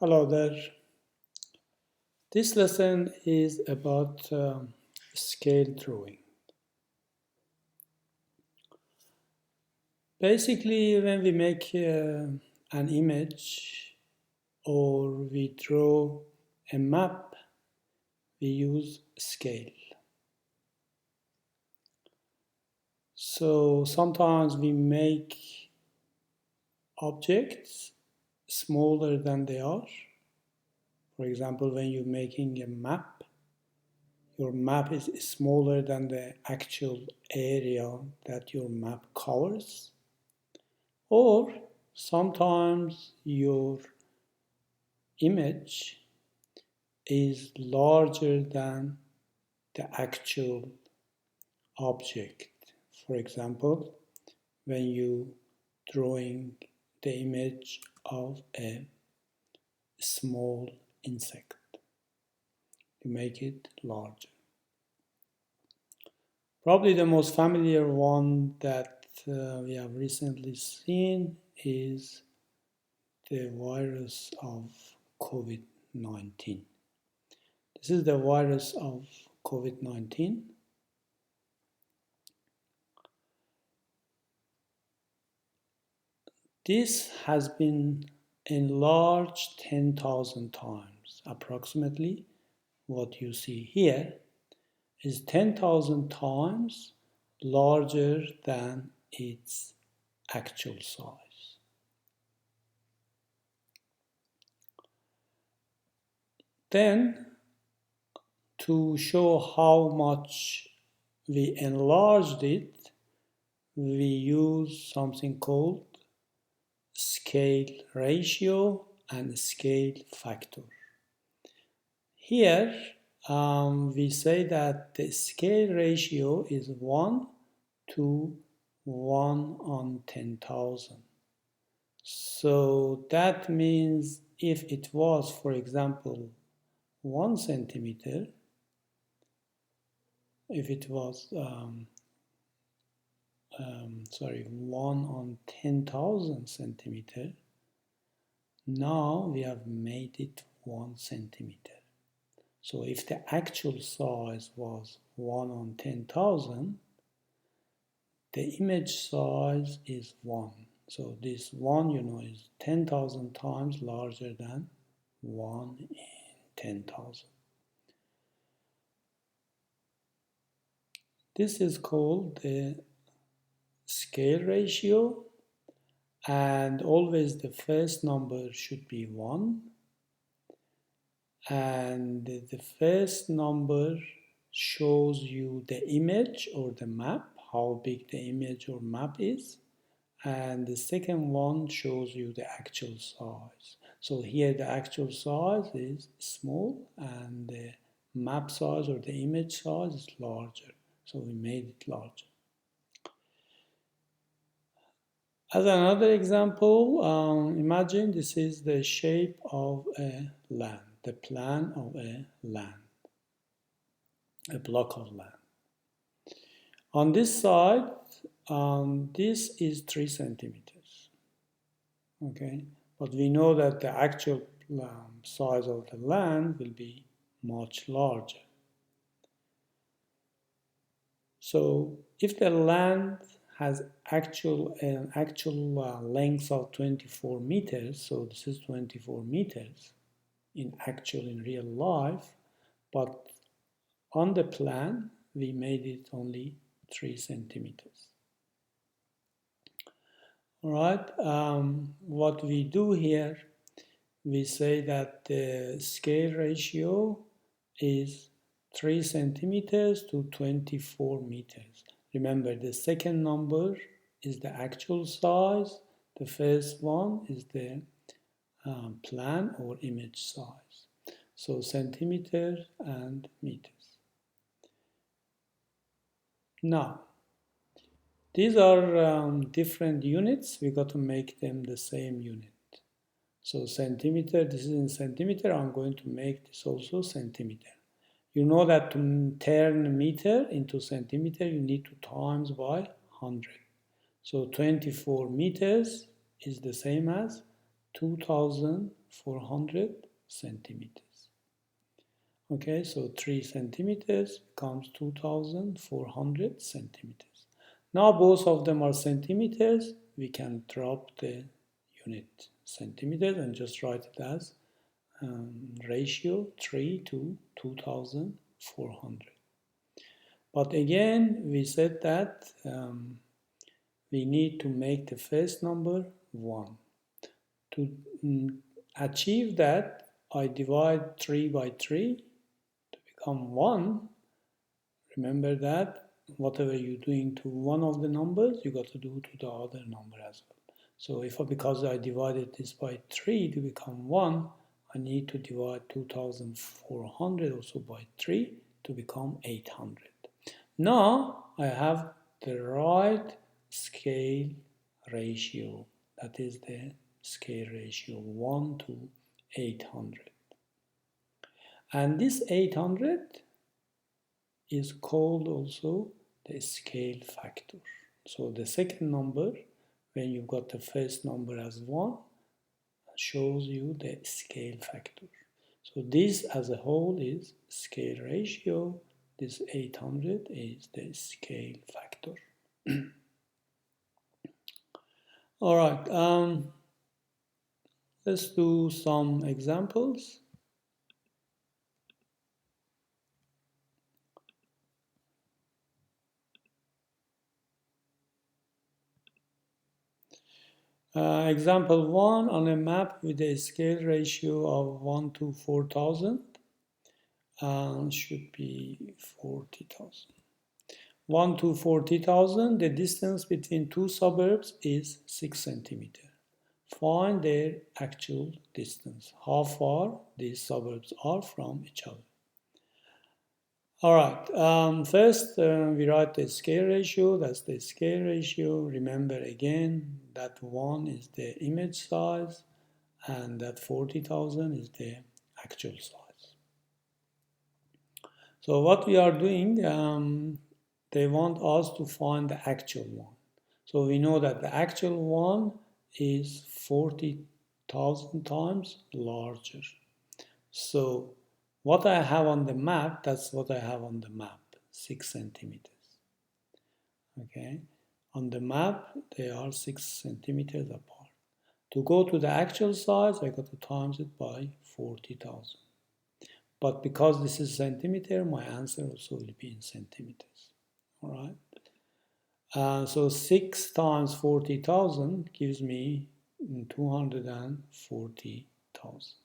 Hello there. This lesson is about scale drawing. Basically, when we make an image or we draw a map, we use scale. So sometimes we make objects smaller than they are. For example, when you're making a map, your map is smaller than the actual area that your map covers. Or sometimes your image is larger than the actual object. For example, when you drawing the image of a small insect, you make it larger. Probably the most familiar one that we have recently seen is the virus of COVID-19. This is the virus of COVID-19. This has been enlarged 10,000 times. Approximately what you see here is 10,000 times larger than its actual size. Then, to show how much we enlarged it, we use something called scale ratio and scale factor. Here we say that the scale ratio is 1 to 1 on 10,000. So that means if it was, for example, 1 centimeter, if it was 1 on 10,000 centimeter, now we have made it 1 centimeter. So if the actual size was 1 on 10,000, the image size is 1. So this 1, is 10,000 times larger than 1 in 10,000. This is called the scale ratio, and always the first number should be 1, and the first number shows you the image or the map, how big the image or map is, and the second one shows you the actual size. So here the actual size is small and the map size or the image size is larger, so we made it larger. As another example, imagine this is the shape of a land, the plan of a land, a block of land. On this side, this is 3 centimeters, okay? But we know that the actual size of the land will be much larger. So if the land has an actual length of 24 meters, so this is 24 meters in real life, but on the plan we made it only 3 centimeters. All right, what we do here, we say that the scale ratio is 3 centimeters to 24 meters. Remember, the second number is the actual size. The first one is the plan or image size. So centimeters and meters. Now, these are different units. We got to make them the same unit. So centimeter, this is in centimeter. I'm going to make this also centimeter. You know that to turn meter into centimeter, you need to times by 100. So 24 meters is the same as 2400 400 centimeters. Okay, so 3 centimeters becomes 2400 centimeters. Now both of them are centimeters. We can drop the unit centimeters and just write it as ratio 3 to 2400. But again, we said that we need to make the first number 1. To achieve that, I divide 3 by 3 to become 1. Remember that whatever you're doing to one of the numbers, you got to do to the other number as well. So because I divided this by 3 to become 1, I need to divide 2400 also by 3 to become 800. Now I have the right scale ratio. That is the scale ratio 1 to 800. And this 800 is called also the scale factor. So the second number, when you've got the first number as 1, shows you the scale factor. So this as a whole is scale ratio. This 800 is the scale factor. All right, let's do some examples. Example 1, on a map with a scale ratio of 1 to 4000, should be 40,000. 1 to 40,000, the distance between two suburbs is 6 centimeters. Find their actual distance, how far these suburbs are from each other. All right, first we write the scale ratio. That's the scale ratio. Remember again that 1 is the image size and that 40,000 is the actual size. So what we are doing, they want us to find the actual one. So we know that the actual one is 40,000 times larger. So what I have on the map, that's what I have on the map, 6 centimeters. Okay, on the map they are 6 centimeters apart. To go to the actual size, I got to times it by 40,000. But because this is centimeter, my answer also will be in centimeters. All right. So 6 times 40,000 gives me 240,000.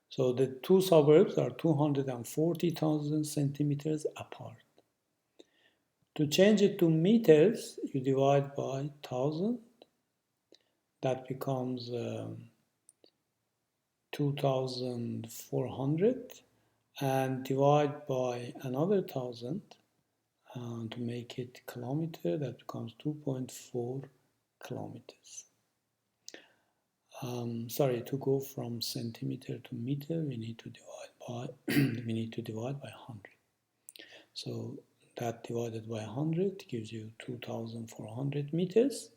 So the two suburbs are 240,000 centimeters apart. To change it to meters, you divide by 1000. That becomes 2,400, and divide by another 1000 to make it kilometer. That becomes 2.4 kilometers. To go from centimeter to meter, we need to divide by 100. So that divided by 100 gives you 2,400 meters,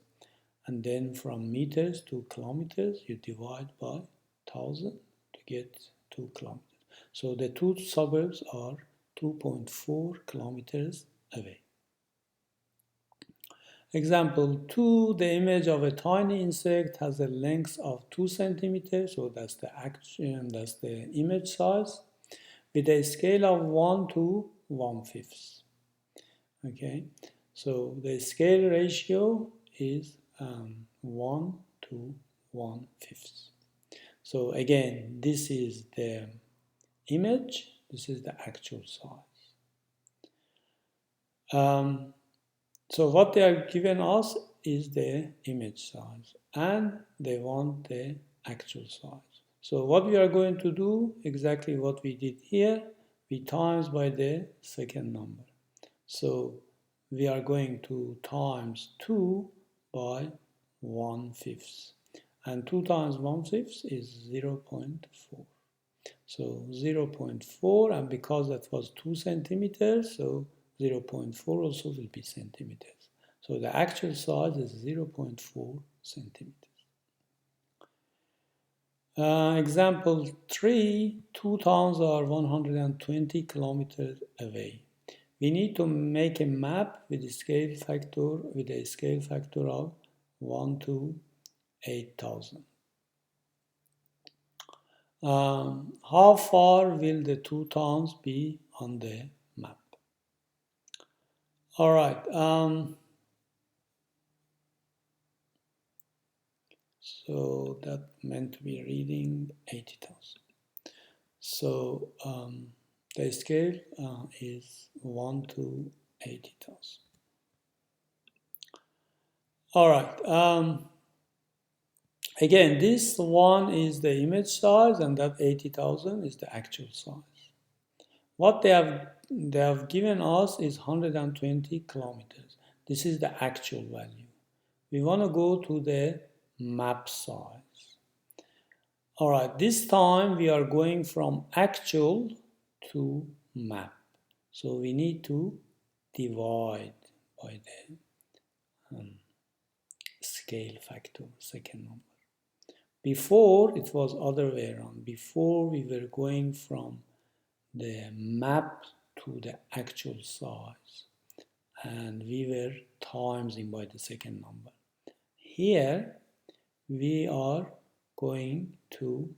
and then from meters to kilometers you divide by 1000 to get 2 kilometers. So the two suburbs are 2.4 kilometers away. Example 2, the image of a tiny insect has a length of 2 centimeters, so that's the image size, with a scale of 1 to 1/5. Okay, so the scale ratio is 1 to 1/5. So again, this is the image, this is the actual size. So what they are given us is the image size, and they want the actual size. So what we are going to do, exactly what we did here, we times by the second number. So we are going to times 2 by 1/5. And 2 times 1/5 is 0.4. So 0.4, and because that was 2 centimeters, so 0.4 also will be centimeters. So the actual size is 0.4 centimeters. Example 3, two towns are 120 kilometers away. We need to make a map with a scale factor of 1 to 8,000. How far will the two towns be on the map? All right. So that meant to be reading 80,000. So the scale is 1 to 80,000. All right. Again, this one is the image size, and that 80,000 is the actual size. What they have given us is 120 kilometers. This is the actual value. We want to go to the map size. All right, this time we are going from actual to map. So we need to divide by the scale factor, second number. Before it was other way around. Before we were going from the map to the actual size, and we were timesing by the second number. Here we are going to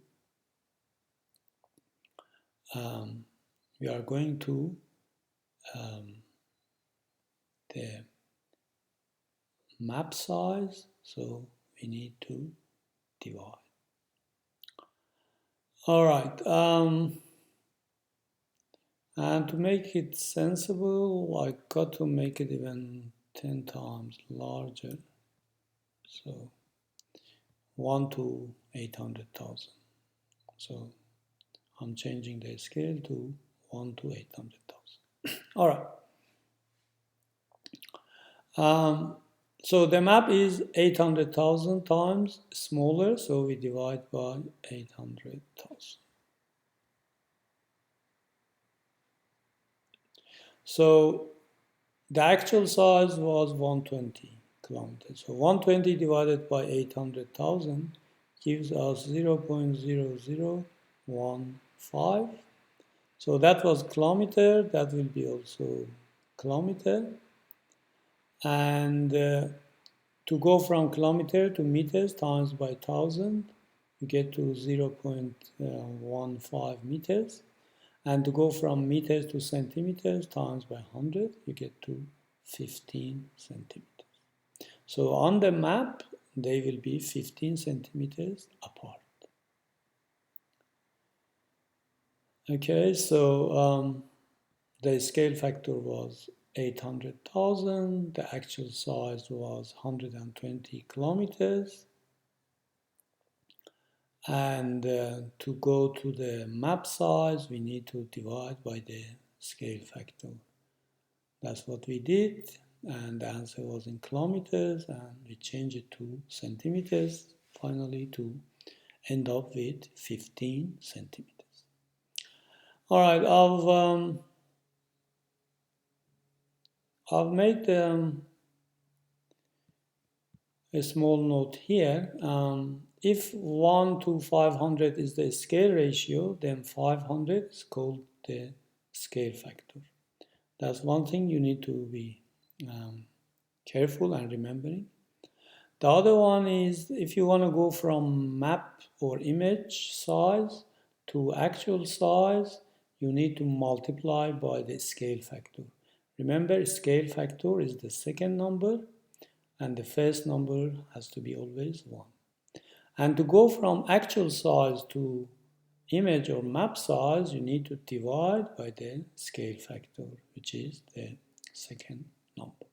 the map size, so we need to divide. All right, and to make it sensible, I got to make it even 10 times larger. So 1 to 800,000. So I'm changing the scale to 1 to 800,000. All right. So the map is 800,000 times smaller, so we divide by 800,000. So the actual size was 120 kilometers. So 120 divided by 800,000 gives us 0.0015. So that was kilometer, that will be also kilometer. And to go from kilometer to meters times by 1,000, you get to 0.15 meters. And to go from meters to centimeters times by 100, you get to 15 centimeters. So on the map, they will be 15 centimeters apart. Okay, so the scale factor was 800,000. The actual size was 120 kilometers. And to go to the map size, we need to divide by the scale factor. That's what we did, and the answer was in kilometers, and we changed it to centimeters, finally, to end up with 15 centimeters. All right, I've made a small note here. If 1 to 500 is the scale ratio, then 500 is called the scale factor. That's one thing you need to be careful and remembering. The other one is if you want to go from map or image size to actual size, you need to multiply by the scale factor. Remember, scale factor is the second number, and the first number has to be always 1. And to go from actual size to image or map size, you need to divide by the scale factor, which is the second number.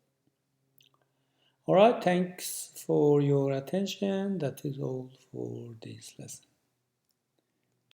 All right, thanks for your attention. That is all for this lesson.